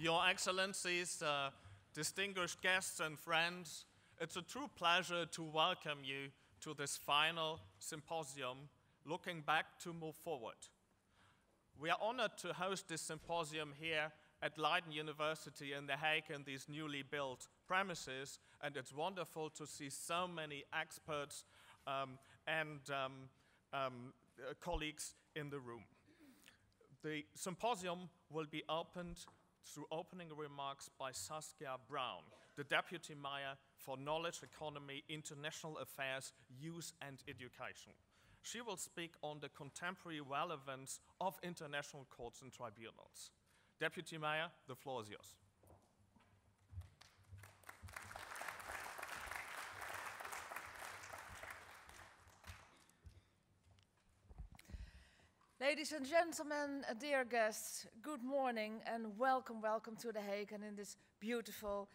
Your Excellencies, distinguished guests and friends, it's a true pleasure to welcome you to this final symposium, Looking Back to Move Forward. We are honored to host this symposium here at Leiden University in The Hague in these newly built premises, and it's wonderful to see so many experts and colleagues in the room. The symposium will be opened through opening remarks by Saskia Bruines, the Deputy Mayor for Knowledge Economy, International Affairs, Youth and Education. She will speak on the contemporary relevance of international courts and tribunals. Deputy Mayor, the floor is yours. Ladies and gentlemen, dear guests, good morning and welcome to The Hague and in this beautiful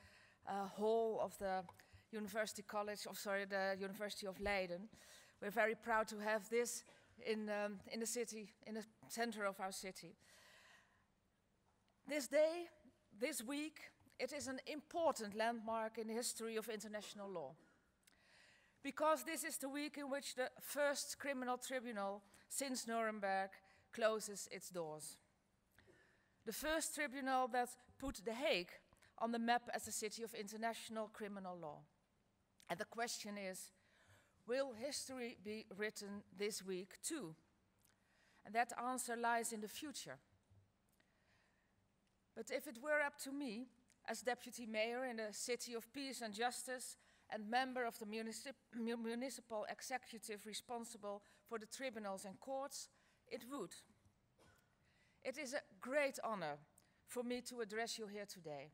hall of the University of Leiden. We're very proud to have this in the city, in the center of our city. This day, this week, it is an important landmark in the history of international law. Because this is the week in which the first criminal tribunal since Nuremberg closes its doors. The first tribunal that put The Hague on the map as a city of international criminal law. And the question is, will history be written this week too? And that answer lies in the future. But if it were up to me, as deputy mayor in a city of peace and justice, and member of the municipal executive responsible for the tribunals and courts, it would. It is a great honor for me to address you here today.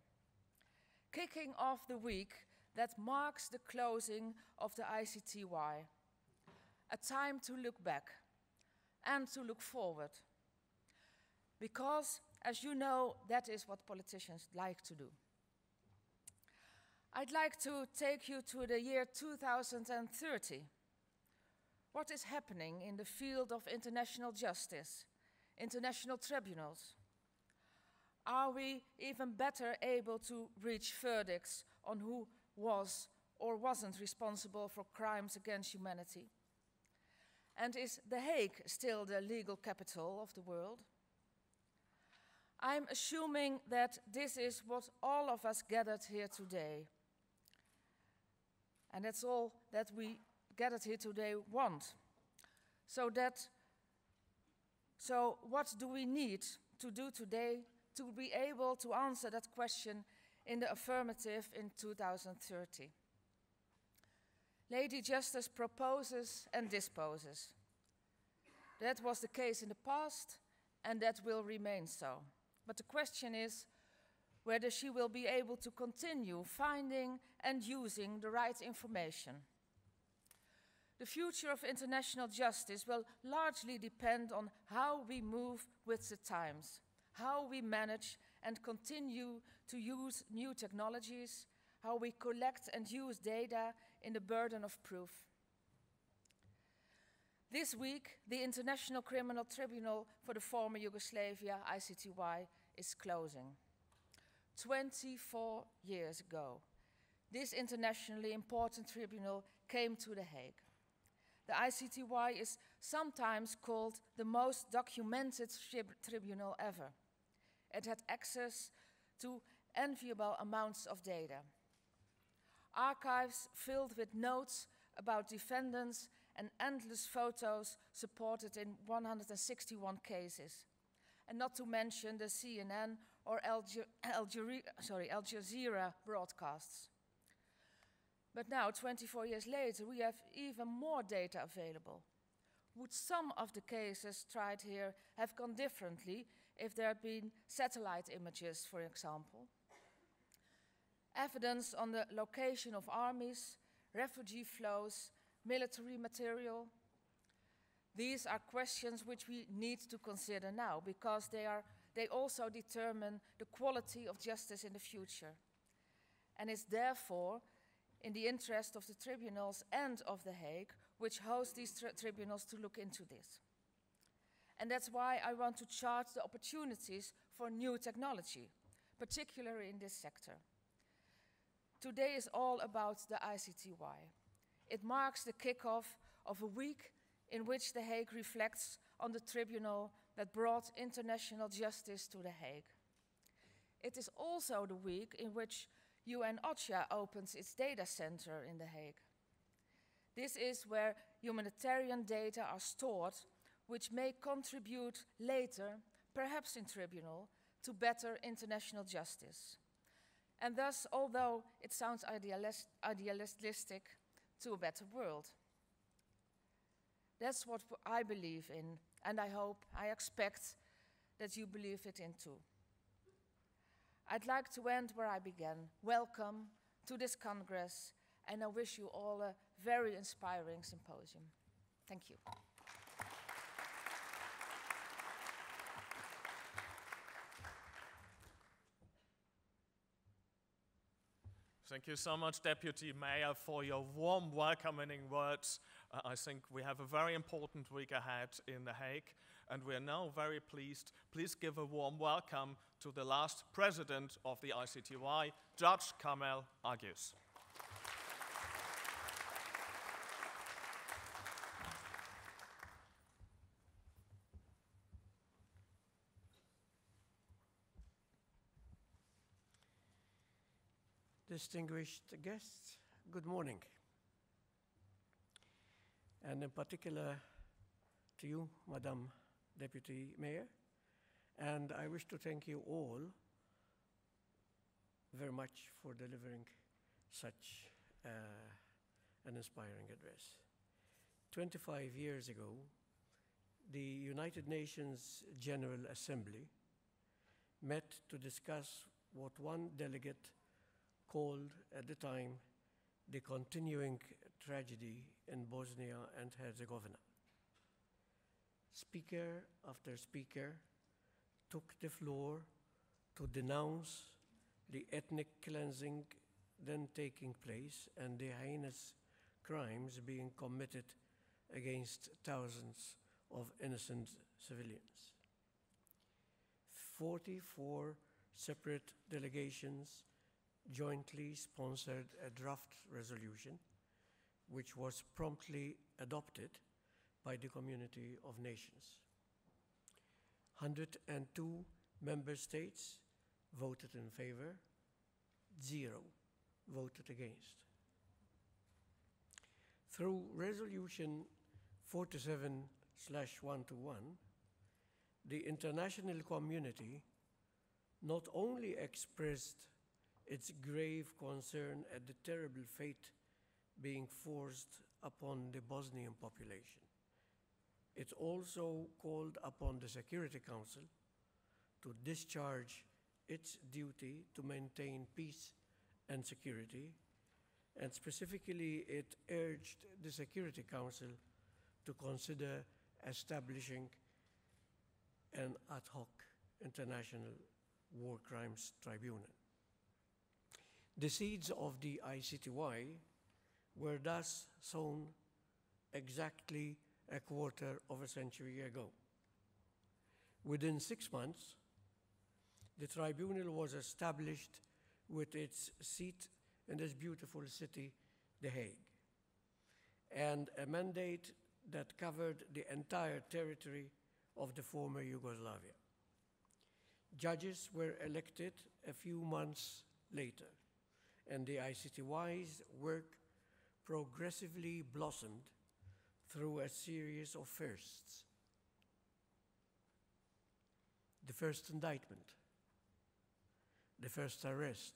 Kicking off the week that marks the closing of the ICTY, a time to look back and to look forward. Because, as you know, that is what politicians like to do. I'd like to take you to the year 2030. What is happening in the field of international justice, international tribunals? Are we even better able to reach verdicts on who was or wasn't responsible for crimes against humanity? And is The Hague still the legal capital of the world? I'm assuming that this is what all of us gathered here today. And that's all that we gathered here today want. So what do we need to do today to be able to answer that question in the affirmative in 2030? Lady Justice proposes and disposes. That was the case in the past, and that will remain so. But the question is, whether she will be able to continue finding and using the right information. The future of international justice will largely depend on how we move with the times, how we manage and continue to use new technologies, how we collect and use data in the burden of proof. This week, the International Criminal Tribunal for the former Yugoslavia, ICTY, is closing. 24 years ago, this internationally important tribunal came to The Hague. The ICTY is sometimes called the most documented tribunal ever. It had access to enviable amounts of data. Archives filled with notes about defendants and endless photos supported in 161 cases. And not to mention the CNN or Al Jazeera broadcasts. But now, 24 years later, we have even more data available. Would some of the cases tried here have gone differently if there had been satellite images, for example? Evidence on the location of armies, refugee flows, military material. These are questions which we need to consider now because they also determine the quality of justice in the future. And it's therefore in the interest of the tribunals and of The Hague, which host these tribunals, to look into this. And that's why I want to chart the opportunities for new technology, particularly in this sector. Today is all about the ICTY. It marks the kickoff of a week in which The Hague reflects on the tribunal that brought international justice to The Hague. It is also the week in which UN OCHA opens its data center in The Hague. This is where humanitarian data are stored, which may contribute later, perhaps in tribunal, to better international justice. And thus, although it sounds idealistic, to a better world. That's what I believe in, and I expect that you believe it in too. I'd like to end where I began. Welcome to this Congress, and I wish you all a very inspiring symposium. Thank you. Thank you so much, Deputy Mayor, for your warm welcoming words. I think we have a very important week ahead in The Hague, and we are now very pleased. Please give a warm welcome to the last president of the ICTY, Judge Carmel Agius. Distinguished guests, good morning. And in particular to you, Madam Deputy Mayor. And I wish to thank you all very much for delivering such an inspiring address. 25 years ago, the United Nations General Assembly met to discuss what one delegate called at the time the continuing tragedy in Bosnia and Herzegovina. Speaker after speaker took the floor to denounce the ethnic cleansing then taking place and the heinous crimes being committed against thousands of innocent civilians. 44 separate delegations jointly sponsored a draft resolution, which was promptly adopted by the community of nations. 102 member states voted in favor, 0 voted against. Through resolution 47/121, the international community not only expressed its grave concern at the terrible fate being forced upon the Bosnian population, it also called upon the Security Council to discharge its duty to maintain peace and security, and specifically it urged the Security Council to consider establishing an ad hoc international war crimes tribunal. The seeds of the ICTY were thus sown exactly a quarter of a century ago. Within 6 months, the tribunal was established with its seat in this beautiful city, The Hague, and a mandate that covered the entire territory of the former Yugoslavia. Judges were elected a few months later, and the ICTY's work progressively blossomed through a series of firsts. The first indictment, the first arrest,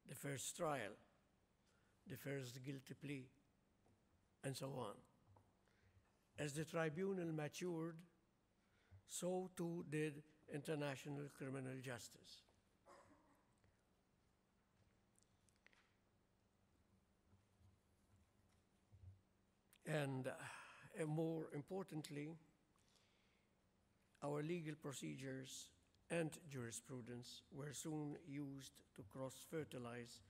the first trial, the first guilty plea, and so on. As the tribunal matured, so too did international criminal justice. And more importantly, our legal procedures and jurisprudence were soon used to cross-fertilize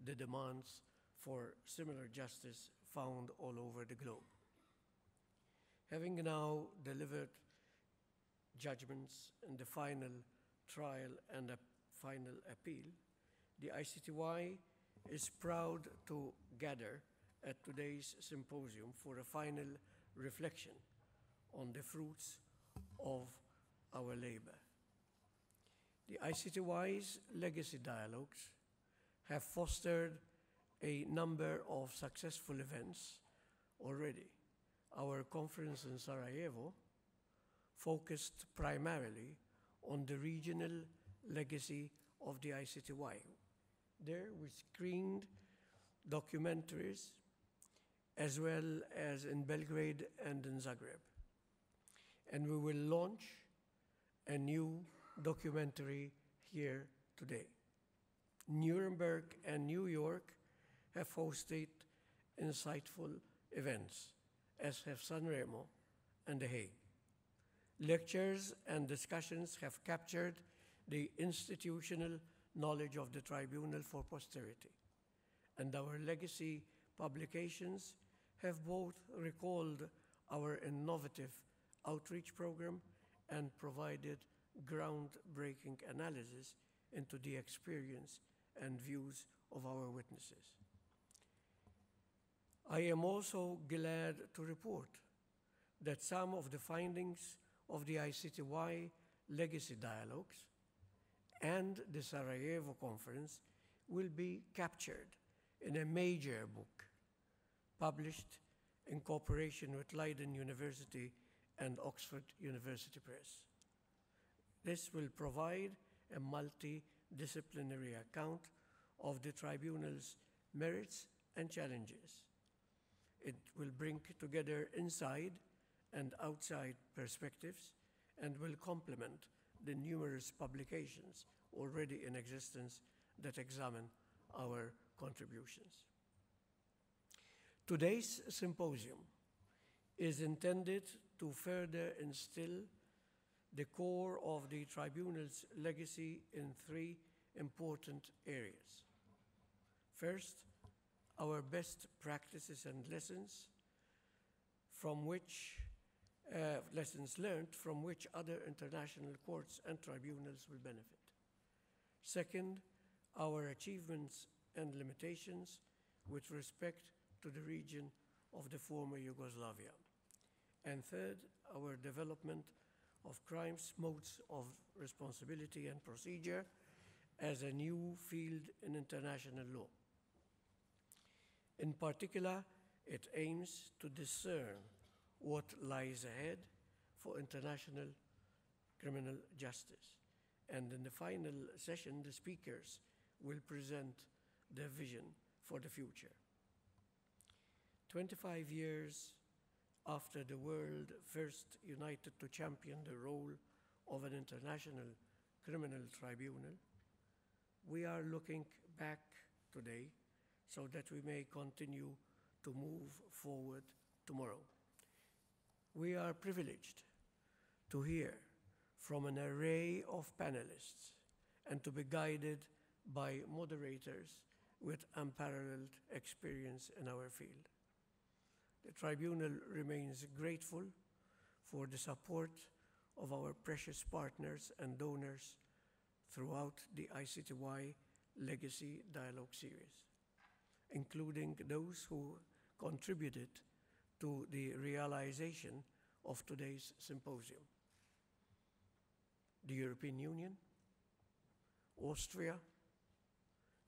the demands for similar justice found all over the globe. Having now delivered judgments in the final trial and a final appeal, the ICTY is proud to gather at today's symposium for a final reflection on the fruits of our labor. The ICTY's legacy dialogues have fostered a number of successful events already. Our conference in Sarajevo focused primarily on the regional legacy of the ICTY. There we screened documentaries as well as in Belgrade and in Zagreb. And we will launch a new documentary here today. Nuremberg and New York have hosted insightful events, as have Sanremo and The Hague. Lectures and discussions have captured the institutional knowledge of the Tribunal for posterity, and our legacy publications have both recalled our innovative outreach program and provided groundbreaking analysis into the experience and views of our witnesses. I am also glad to report that some of the findings of the ICTY legacy dialogues and the Sarajevo conference will be captured in a major book published in cooperation with Leiden University and Oxford University Press. This will provide a multidisciplinary account of the tribunal's merits and challenges. It will bring together inside and outside perspectives and will complement the numerous publications already in existence that examine our contributions. Today's symposium is intended to further instill the core of the Tribunal's legacy in three important areas. First, our best practices and lessons learned from which other international courts and tribunals will benefit. Second, our achievements and limitations with respect to the region of the former Yugoslavia. And third, our development of crimes, modes of responsibility and procedure as a new field in international law. In particular, it aims to discern what lies ahead for international criminal justice. And in the final session, the speakers will present their vision for the future. 25 years after the world first united to champion the role of an international criminal tribunal, we are looking back today so that we may continue to move forward tomorrow. We are privileged to hear from an array of panelists and to be guided by moderators with unparalleled experience in our field. The Tribunal remains grateful for the support of our precious partners and donors throughout the ICTY Legacy Dialogue Series, including those who contributed to the realization of today's symposium. The European Union, Austria,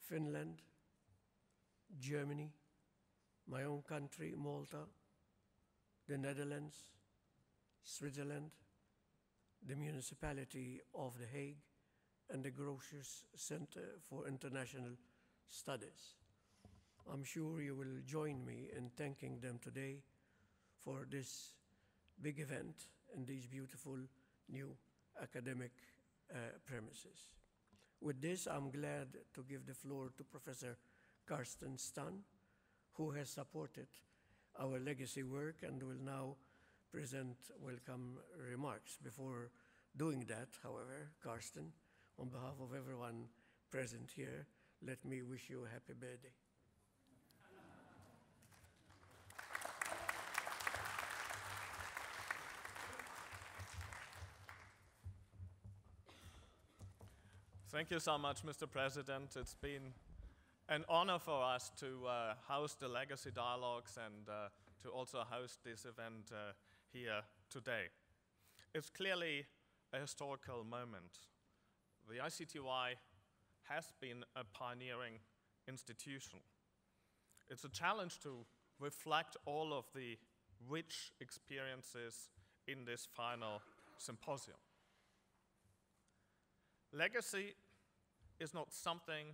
Finland, Germany, my own country, Malta, the Netherlands, Switzerland, the municipality of The Hague, and the Grotius Center for International Studies. I'm sure you will join me in thanking them today for this big event in these beautiful new academic premises. With this, I'm glad to give the floor to Professor Carsten Stahn, who has supported our legacy work and will now present welcome remarks. Before doing that, however, Carsten, on behalf of everyone present here, let me wish you a happy birthday. Thank you so much, Mr. President. It's been an honor for us to host the Legacy Dialogues and to also host this event here today. It's clearly a historical moment. The ICTY has been a pioneering institution. It's a challenge to reflect all of the rich experiences in this final symposium. Legacy is not something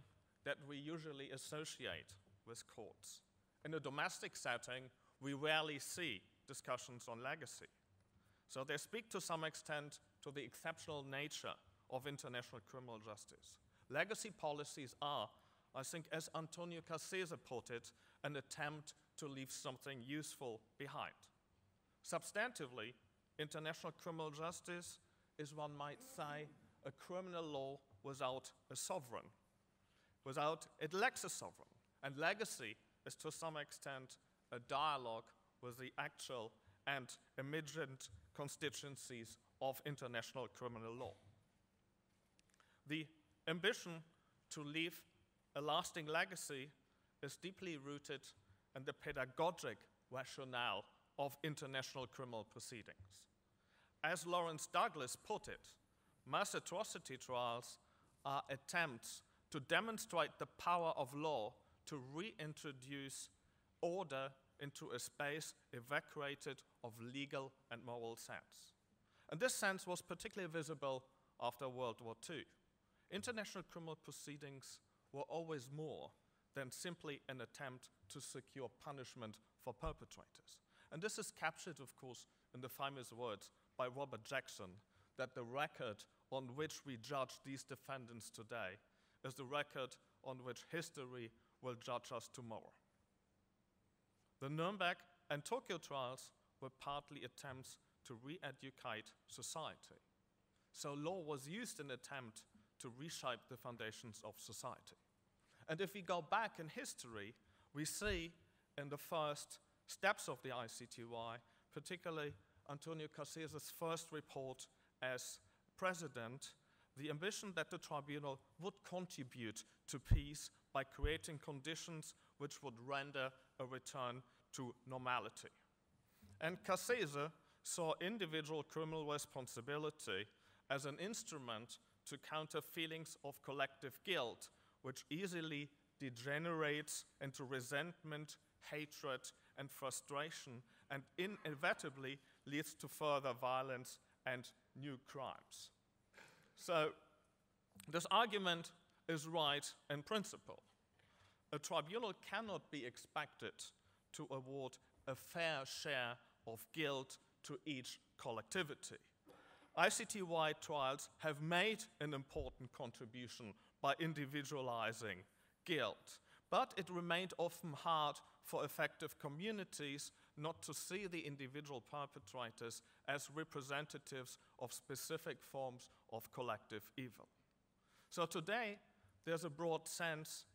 that we usually associate with courts. In a domestic setting, we rarely see discussions on legacy. So they speak to some extent to the exceptional nature of international criminal justice. Legacy policies are, I think, as Antonio Cassese put it, an attempt to leave something useful behind. Substantively, international criminal justice is, one might say, a criminal law without a sovereign. It lacks a sovereign. And legacy is, to some extent, a dialogue with the actual and emergent constituencies of international criminal law. The ambition to leave a lasting legacy is deeply rooted in the pedagogic rationale of international criminal proceedings. As Lawrence Douglas put it, mass atrocity trials are attempts to demonstrate the power of law to reintroduce order into a space evacuated of legal and moral sense. And this sense was particularly visible after World War II. International criminal proceedings were always more than simply an attempt to secure punishment for perpetrators. And this is captured, of course, in the famous words by Robert Jackson, that the record on which we judge these defendants today is the record on which history will judge us tomorrow. The Nuremberg and Tokyo trials were partly attempts to re-educate society. So law was used in an attempt to reshape the foundations of society. And if we go back in history, we see in the first steps of the ICTY, particularly Antonio Cassese's first report as president, the ambition that the tribunal would contribute to peace by creating conditions which would render a return to normality. And Cassese saw individual criminal responsibility as an instrument to counter feelings of collective guilt, which easily degenerates into resentment, hatred, and frustration, and inevitably leads to further violence and new crimes. So this argument is right in principle. A tribunal cannot be expected to award a fair share of guilt to each collectivity. ICTY trials have made an important contribution by individualizing guilt, but it remained often hard for effective communities not to see the individual perpetrators as representatives of specific forms of collective evil. So today, there's a broad sense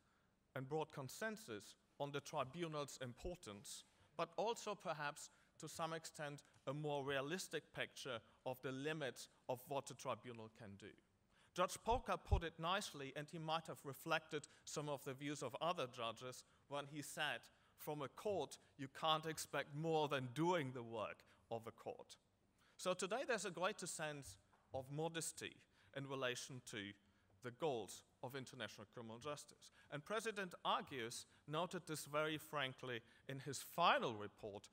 and broad consensus on the tribunal's importance, but also perhaps to some extent a more realistic picture of the limits of what a tribunal can do. Judge Polka put it nicely, and he might have reflected some of the views of other judges when he said, from a court, you can't expect more than doing the work of a court. So today there's a greater sense of modesty in relation to the goals of international criminal justice. And President Agius noted this very frankly in his final report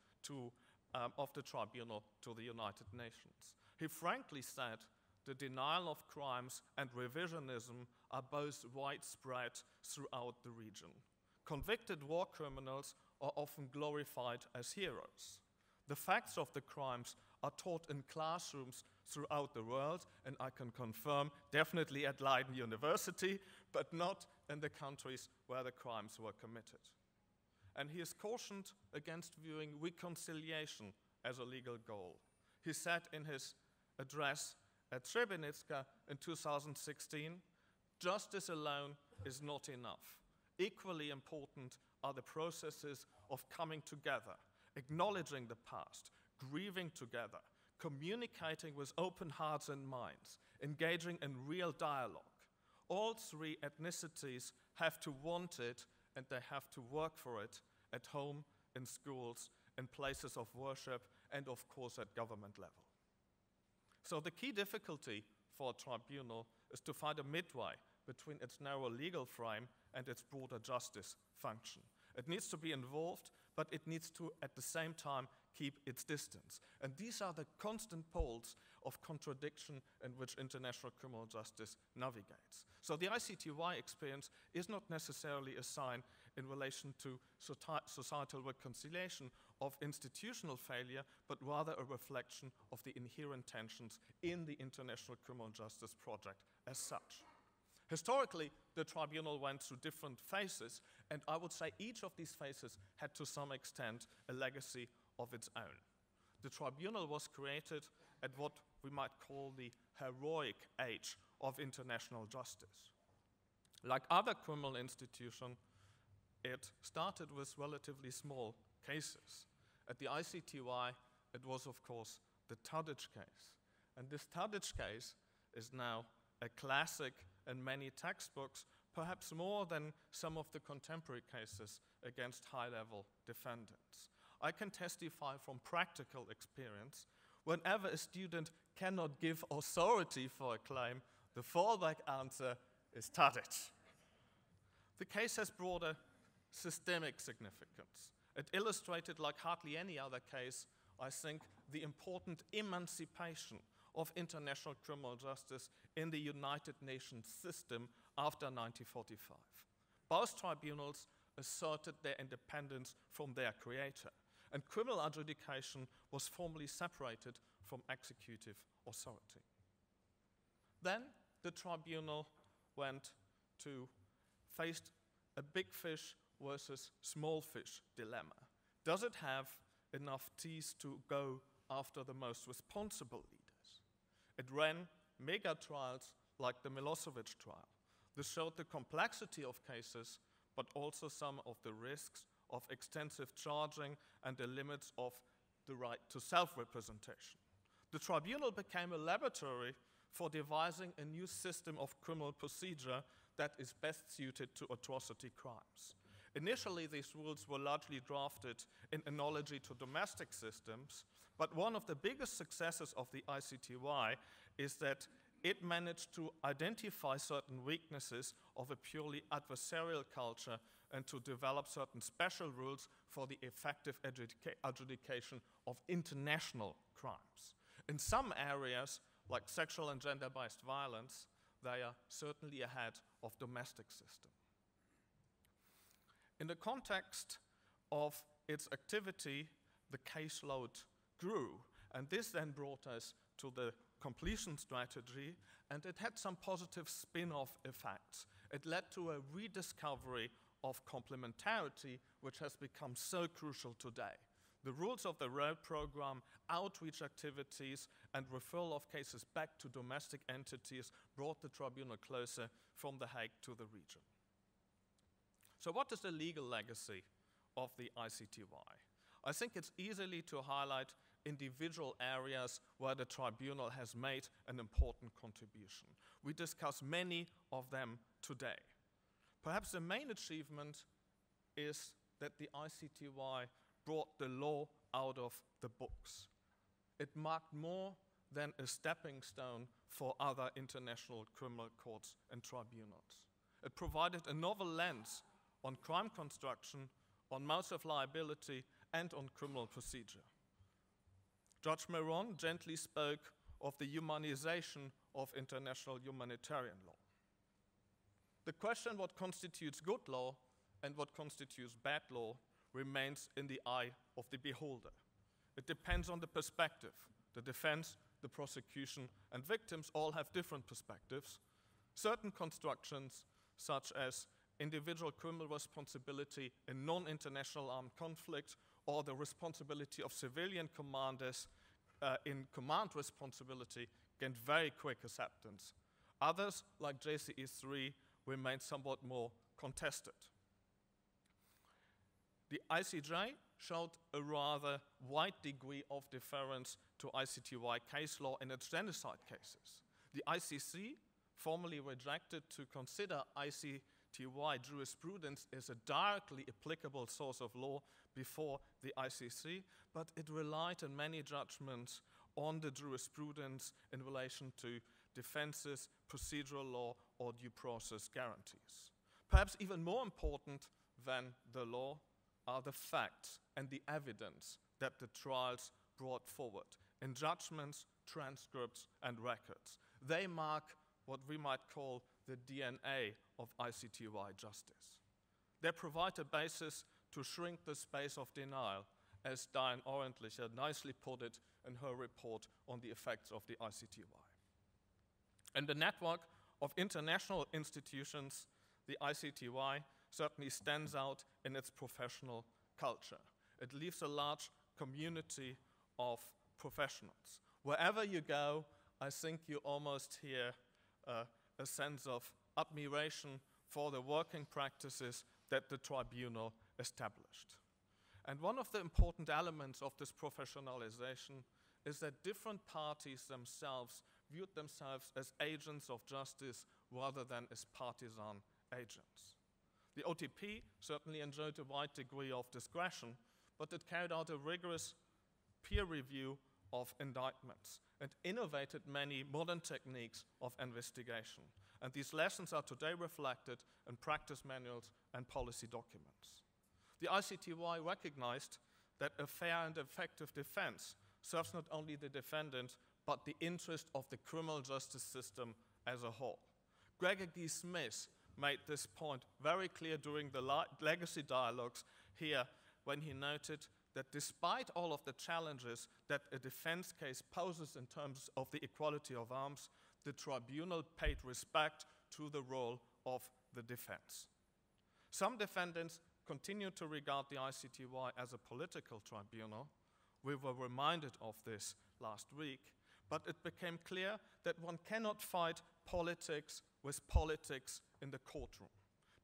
of the tribunal to the United Nations. He frankly said the denial of crimes and revisionism are both widespread throughout the region. Convicted war criminals are often glorified as heroes. The facts of the crimes are taught in classrooms throughout the world, and I can confirm, definitely at Leiden University, but not in the countries where the crimes were committed. And he is cautioned against viewing reconciliation as a legal goal. He said in his address at Srebrenica in 2016, justice alone is not enough. Equally important are the processes of coming together, acknowledging the past, grieving together, communicating with open hearts and minds, engaging in real dialogue. All three ethnicities have to want it, and they have to work for it at home, in schools, in places of worship, and of course at government level. So the key difficulty for a tribunal is to find a midway between its narrow legal frame and its broader justice function. It needs to be involved, but it needs to, at the same time, keep its distance. And these are the constant poles of contradiction in which international criminal justice navigates. So the ICTY experience is not necessarily a sign in relation to societal reconciliation of institutional failure, but rather a reflection of the inherent tensions in the international criminal justice project as such. Historically, the tribunal went through different phases, and I would say each of these phases had to some extent a legacy of its own. The tribunal was created at what we might call the heroic age of international justice. Like other criminal institutions, it started with relatively small cases. At the ICTY, it was, of course, the Tadic case. And this Tadic case is now a classic in many textbooks, perhaps more than some of the contemporary cases against high-level defendants. I can testify from practical experience, whenever a student cannot give authority for a claim, the fallback answer is Tadic. The case has broader systemic significance. It illustrated, like hardly any other case, I think, the important emancipation of international criminal justice in the United Nations system after 1945. Both tribunals asserted their independence from their creator, and criminal adjudication was formally separated from executive authority. Then the tribunal faced a big fish versus small fish dilemma. Does it have enough teeth to go after the most responsible leaders? It ran mega trials like the Milosevic trial. This showed the complexity of cases, but also some of the risks of extensive charging and the limits of the right to self-representation. The tribunal became a laboratory for devising a new system of criminal procedure that is best suited to atrocity crimes. Initially, these rules were largely drafted in analogy to domestic systems, but one of the biggest successes of the ICTY is that it managed to identify certain weaknesses of a purely adversarial culture and to develop certain special rules for the effective adjudication of international crimes. In some areas, like sexual and gender-based violence, they are certainly ahead of domestic systems. In the context of its activity, the caseload grew, and this then brought us to the completion strategy, and it had some positive spin-off effects. It led to a rediscovery of complementarity, which has become so crucial today. The rules of the road program, outreach activities, and referral of cases back to domestic entities brought the tribunal closer from The Hague to the region. So what is the legal legacy of the ICTY? I think it's easily to highlight individual areas where the tribunal has made an important contribution. We discuss many of them today. Perhaps the main achievement is that the ICTY brought the law out of the books. It marked more than a stepping stone for other international criminal courts and tribunals. It provided a novel lens on crime construction, on modes of liability, and on criminal procedure. Judge Meron gently spoke of the humanization of international humanitarian law. The question what constitutes good law and what constitutes bad law remains in the eye of the beholder. It depends on the perspective. The defense, the prosecution, and victims all have different perspectives. Certain constructions, such as individual criminal responsibility in non-international armed conflict, or the responsibility of civilian commanders in command responsibility, gained very quick acceptance. Others, like JCE 3, remain somewhat more contested. The ICJ showed a rather wide degree of deference to ICTY case law in its genocide cases. The ICC formally rejected to consider ICTY jurisprudence as a directly applicable source of law before the ICC, but it relied in many judgments on the jurisprudence in relation to defenses, procedural law, or due process guarantees. Perhaps even more important than the law are the facts and the evidence that the trials brought forward in judgments, transcripts, and records. They mark what we might call the DNA of ICTY justice. They provide a basis to shrink the space of denial, as Diane Orentlicher nicely put it in her report on the effects of the ICTY. In the network of international institutions, the ICTY certainly stands out in its professional culture. It leaves a large community of professionals. Wherever you go, I think you almost hear a sense of admiration for the working practices that the tribunal established. And one of the important elements of this professionalization is that different parties themselves viewed themselves as agents of justice rather than as partisan agents. The OTP certainly enjoyed a wide degree of discretion, but it carried out a rigorous peer review of indictments and innovated many modern techniques of investigation. And these lessons are today reflected in practice manuals and policy documents. The ICTY recognized that a fair and effective defense serves not only the defendant, but the interest of the criminal justice system as a whole. Gregor G. Smith made this point very clear during the legacy dialogues here when he noted that despite all of the challenges that a defense case poses in terms of the equality of arms, the tribunal paid respect to the role of the defense. Some defendants continue to regard the ICTY as a political tribunal. We were reminded of this last week, but it became clear that one cannot fight politics with politics in the courtroom.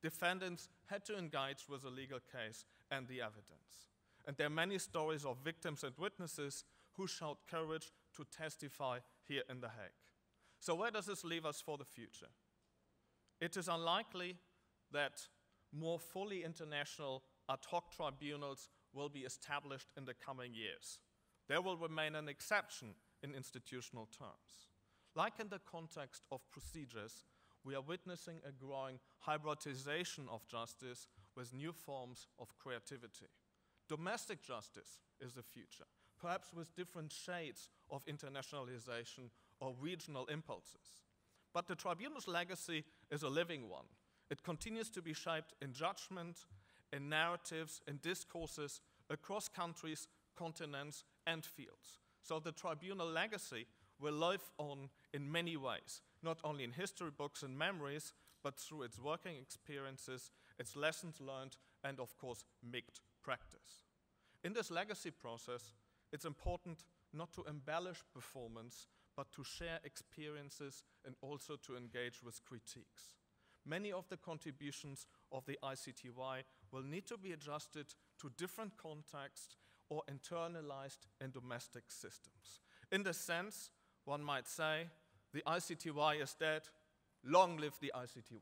Defendants had to engage with the legal case and the evidence. And there are many stories of victims and witnesses who showed courage to testify here in The Hague. So where does this leave us for the future? It is unlikely that more fully international ad hoc tribunals will be established in the coming years. There will remain an exception in institutional terms. Like in the context of procedures, we are witnessing a growing hybridization of justice with new forms of creativity. Domestic justice is the future, perhaps with different shades of internationalization or regional impulses. But the tribunal's legacy is a living one. It continues to be shaped in judgment, in narratives, in discourses across countries, continents, and fields. So the tribunal legacy will live on in many ways, not only in history books and memories, but through its working experiences, its lessons learned, and of course, mixed practice. In this legacy process, it's important not to embellish performance, but to share experiences and also to engage with critiques. Many of the contributions of the ICTY will need to be adjusted to different contexts or internalized in domestic systems. In this sense, one might say, the ICTY is dead, long live the ICTY.